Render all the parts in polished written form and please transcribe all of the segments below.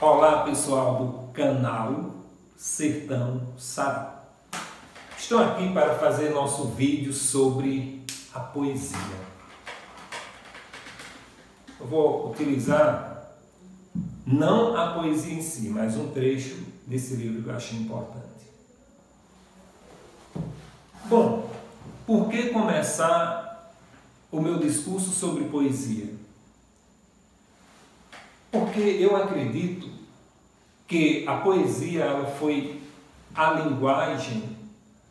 Olá pessoal do canal Sertão Sarau. Estou aqui para fazer nosso vídeo sobre a poesia. Eu vou utilizar não a poesia em si, mas um trecho desse livro que eu achei importante. Bom, por que começar o meu discurso sobre poesia? Porque eu acredito que a poesia ela foi a linguagem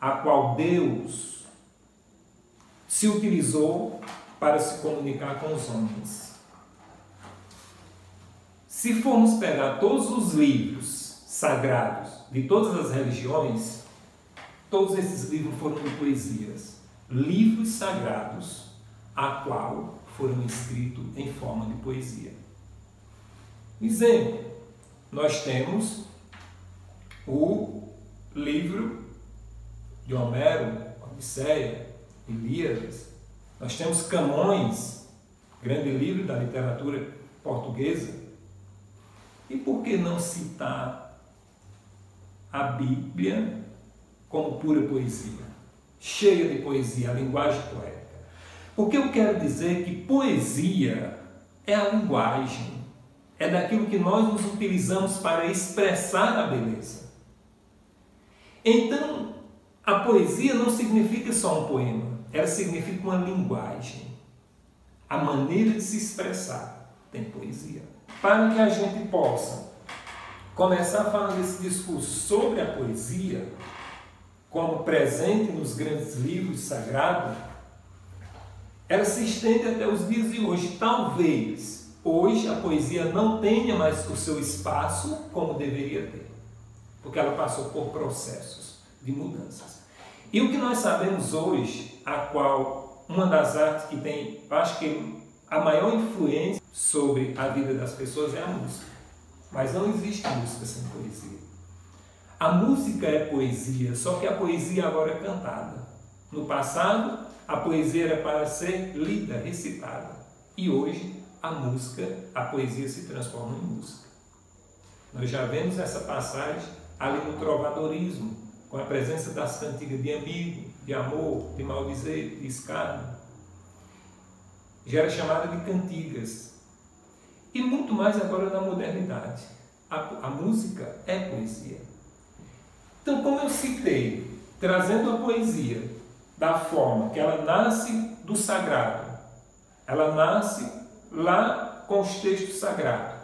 a qual Deus se utilizou para se comunicar com os homens. Se formos pegar todos os livros sagrados de todas as religiões, todos esses livros foram de poesias, livros sagrados a qual foram escritos em forma de poesia. Exemplo, nós temos o livro de Homero, Odisseia, Ilíadas. Nós temos Camões, grande livro da literatura portuguesa. E por que não citar a Bíblia como pura poesia? Cheia de poesia, a linguagem poética. Porque eu quero dizer que poesia é a linguagem, é daquilo que nós nos utilizamos para expressar a beleza. Então, a poesia não significa só um poema, ela significa uma linguagem. A maneira de se expressar tem poesia. Para que a gente possa começar falando esse discurso sobre a poesia, como presente nos grandes livros sagrados, ela se estende até os dias de hoje. Talvez hoje a poesia não tenha mais o seu espaço como deveria ter, porque ela passou por processos de mudanças. E o que nós sabemos hoje, a qual uma das artes que tem, acho que a maior influência sobre a vida das pessoas é a música. Mas não existe música sem poesia. A música é poesia, só que a poesia agora é cantada. No passado, a poesia era para ser lida, recitada. E hoje, a música, a poesia se transforma em música. Nós já vemos essa passagem ali no trovadorismo, com a presença das cantigas de amigo, de amor, de maldizer, de escárnio. Já era chamada de cantigas. E muito mais agora na modernidade. A música é poesia. Então, como eu citei, trazendo a poesia da forma que ela nasce do sagrado, ela nasce lá com os textos sagrados.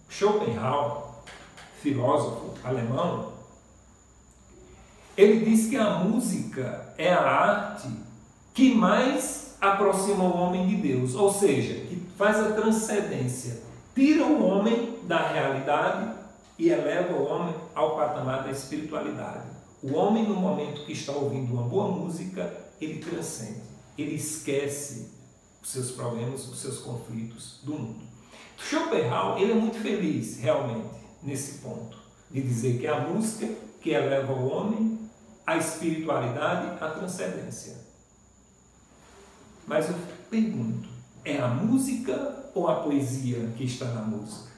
Schopenhauer, filósofo alemão, ele diz que a música é a arte que mais aproxima o homem de Deus, ou seja, que faz a transcendência, tira o homem da realidade e eleva o homem ao patamar da espiritualidade. O homem, no momento que está ouvindo uma boa música, ele transcende, ele esquece os seus problemas, os seus conflitos do mundo. Schopenhauer, ele é muito feliz, realmente, nesse ponto, de dizer que é a música que eleva o homem à espiritualidade, à transcendência. Mas eu pergunto, é a música ou a poesia que está na música?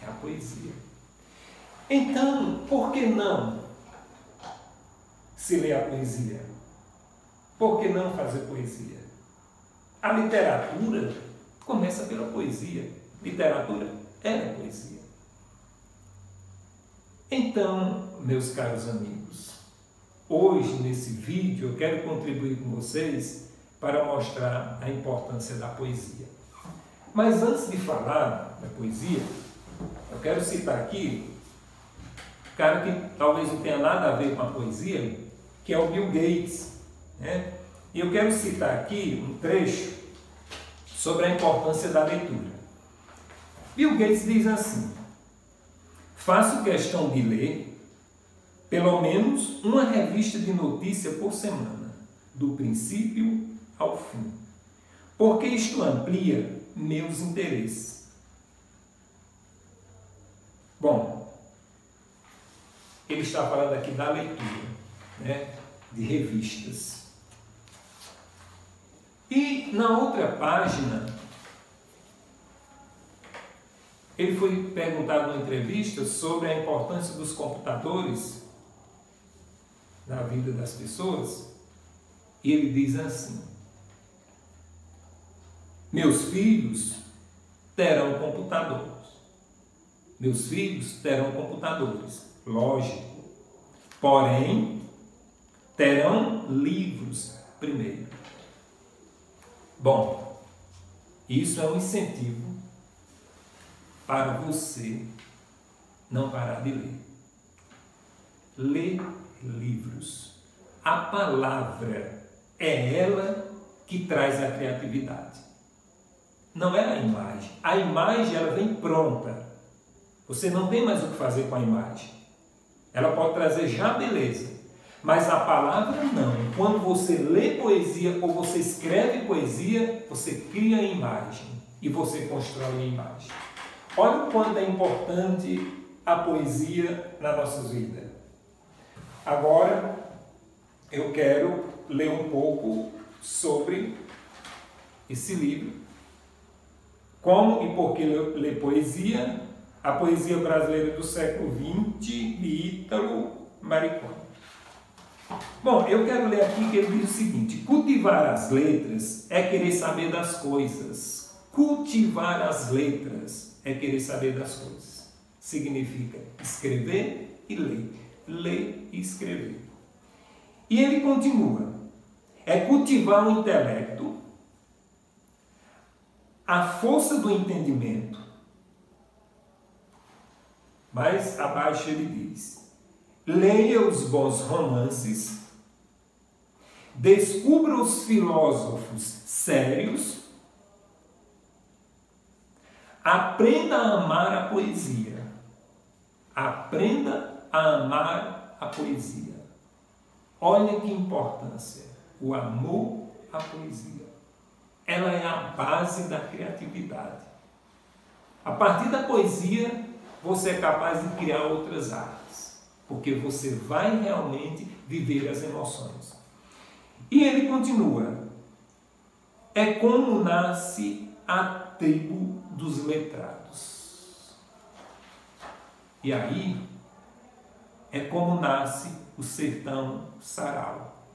É a poesia. Então, por que não se ler a poesia? Por que não fazer poesia? A literatura começa pela poesia. Literatura é poesia. Então, meus caros amigos, hoje nesse vídeo eu quero contribuir com vocês para mostrar a importância da poesia. Mas antes de falar da poesia, eu quero citar aqui um cara que talvez não tenha nada a ver com a poesia, que é o Bill Gates, né? E eu quero citar aqui um trecho sobre a importância da leitura. Bill Gates diz assim: faço questão de ler pelo menos uma revista de notícia por semana, do princípio ao fim, porque isto amplia meus interesses. Bom, ele está falando aqui da leitura, né, de revistas. E na outra página, Ele foi perguntado numa entrevista sobre a importância dos computadores na vida das pessoas, e ele diz assim: meus filhos terão computadores. Meus filhos terão computadores, lógico. Porém, terão livros primeiro. Bom, isso é um incentivo para você não parar de ler. Ler livros. A palavra é ela que traz a criatividade. Não é a imagem. A imagem ela vem pronta. Você não tem mais o que fazer com a imagem. Ela pode trazer já beleza. Mas a palavra não. Quando você lê poesia ou você escreve poesia, você cria a imagem e você constrói a imagem. Olha o quanto é importante a poesia na nossa vida. Agora, eu quero ler um pouco sobre esse livro. Como e por que ler poesia? A poesia brasileira do século XX, de Ítalo Marconi. Bom, eu quero ler aqui que ele diz o seguinte: cultivar as letras é querer saber das coisas. Cultivar as letras é querer saber das coisas. Significa escrever e ler. Ler e escrever. E ele continua: é cultivar o intelecto, a força do entendimento. Mais abaixo ele diz: leia os bons romances, descubra os filósofos sérios, aprenda a amar a poesia. Aprenda a amar a poesia. Olha que importância, o amor à poesia. Ela é a base da criatividade. A partir da poesia, você é capaz de criar outras artes, porque você vai realmente viver as emoções. E ele continua: é como nasce a tribo dos letrados. E aí, é como nasce o sertão sarau.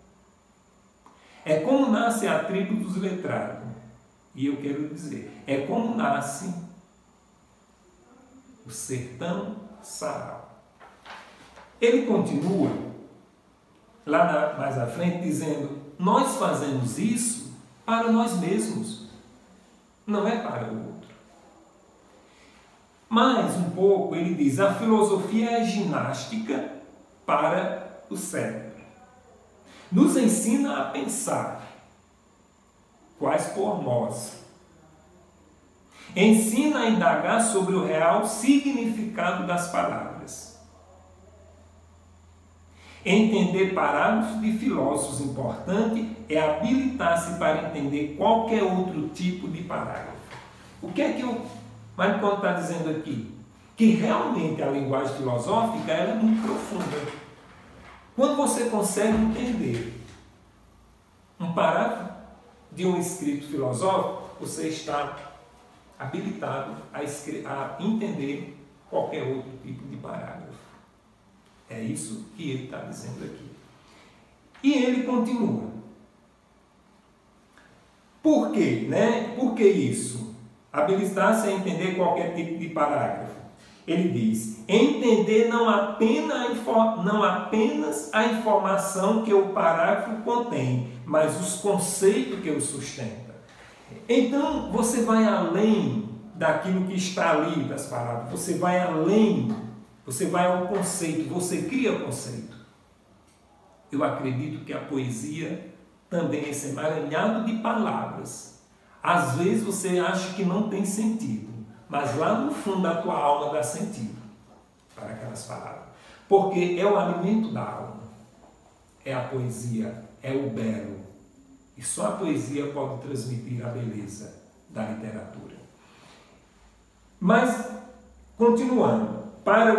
É como nasce a tribo dos letrados. E eu quero dizer, é como nasce o sertão sarau. Ele continua, mais à frente, dizendo: nós fazemos isso para nós mesmos, não é para o outro. Mais um pouco, ele diz: a filosofia é ginástica para o cérebro. Nos ensina a pensar, quais por nós. Ensina a indagar sobre o real significado das palavras. Entender parágrafos de filósofos importante é habilitar-se para entender qualquer outro tipo de parágrafo. O que é que o Marconi está dizendo aqui? Que realmente a linguagem filosófica ela é muito profunda. Quando você consegue entender um parágrafo de um escrito filosófico, você está habilitado a entender qualquer outro tipo de parágrafo. É isso que ele está dizendo aqui. E ele continua. Por quê? Por que isso? Habilitar-se a entender qualquer tipo de parágrafo. Ele diz: entender não apenas a informação que o parágrafo contém, mas os conceitos que o sustentam. Então, você vai além daquilo que está ali das palavras, você vai além, você vai ao conceito, você cria o conceito. Eu acredito que a poesia também é esse emaranhado de palavras. Às vezes você acha que não tem sentido, mas lá no fundo da tua alma dá sentido para aquelas palavras. Porque é o alimento da alma, é a poesia, é o belo. E só a poesia pode transmitir a beleza da literatura. Mas, continuando, para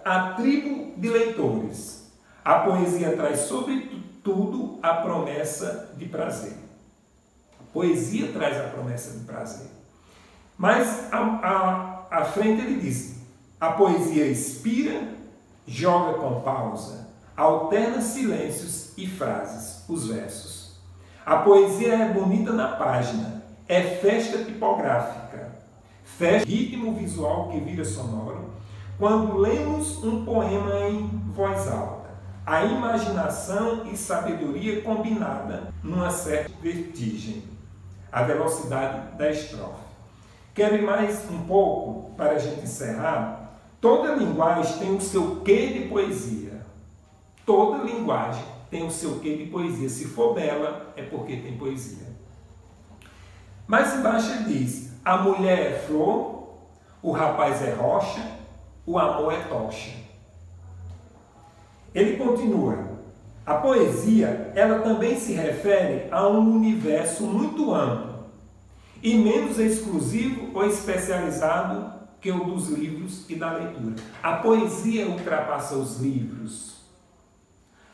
a tribo de leitores, a poesia traz sobretudo a promessa de prazer. A poesia traz a promessa de prazer. Mas à frente ele diz: a poesia inspira, joga com pausa, alterna silêncios e frases, os versos. A poesia é bonita na página, é festa tipográfica, festa ritmo visual que vira sonoro, quando lemos um poema em voz alta. A imaginação e sabedoria combinada numa certa vertigem, a velocidade da estrofe. Quero ir mais um pouco para a gente encerrar. Toda linguagem tem o seu quê de poesia. Toda linguagem tem o seu quê de poesia. Se for bela, é porque tem poesia. Mais embaixo ele diz: a mulher é flor, o rapaz é rocha, o amor é tocha. Ele continua: a poesia, ela também se refere a um universo muito amplo e menos exclusivo ou especializado que o dos livros e da leitura. A poesia ultrapassa os livros.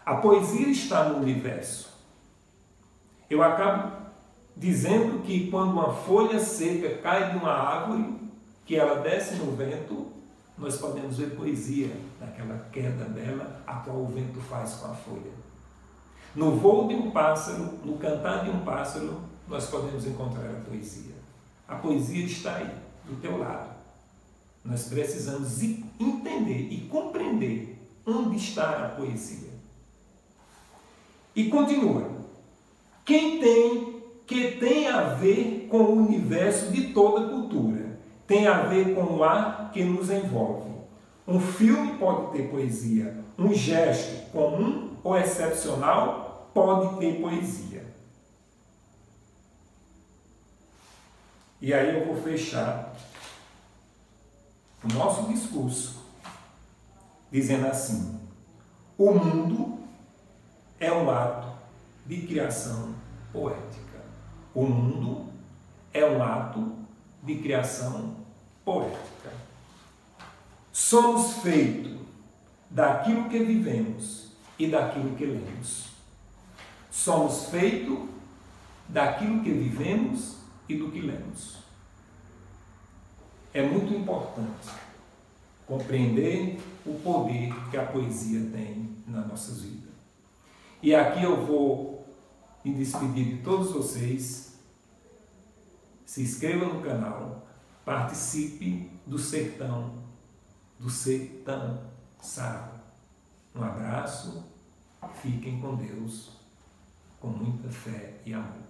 A poesia está no universo. Eu acabo dizendo que quando uma folha seca cai de uma árvore, que ela desce no vento, nós podemos ver poesia naquela queda dela, a qual o vento faz com a folha. No voo de um pássaro, no cantar de um pássaro, nós podemos encontrar a poesia. A poesia está aí, do teu lado. Nós precisamos entender e compreender onde está a poesia. E continua: que tem a ver com o universo de toda cultura, tem a ver com o ar que nos envolve. Um filme pode ter poesia, um gesto comum ou excepcional pode ter poesia. E aí eu vou fechar o nosso discurso dizendo assim: o mundo é um ato de criação poética. O mundo é um ato de criação poética. Somos feitos daquilo que vivemos e daquilo que lemos. Somos feitos daquilo que vivemos e do que lemos. É muito importante compreender o poder que a poesia tem nas nossas vidas. E aqui eu vou me despedir de todos vocês. Se inscreva no canal, participe do sertão Sarau. Um abraço, fiquem com Deus, com muita fé e amor.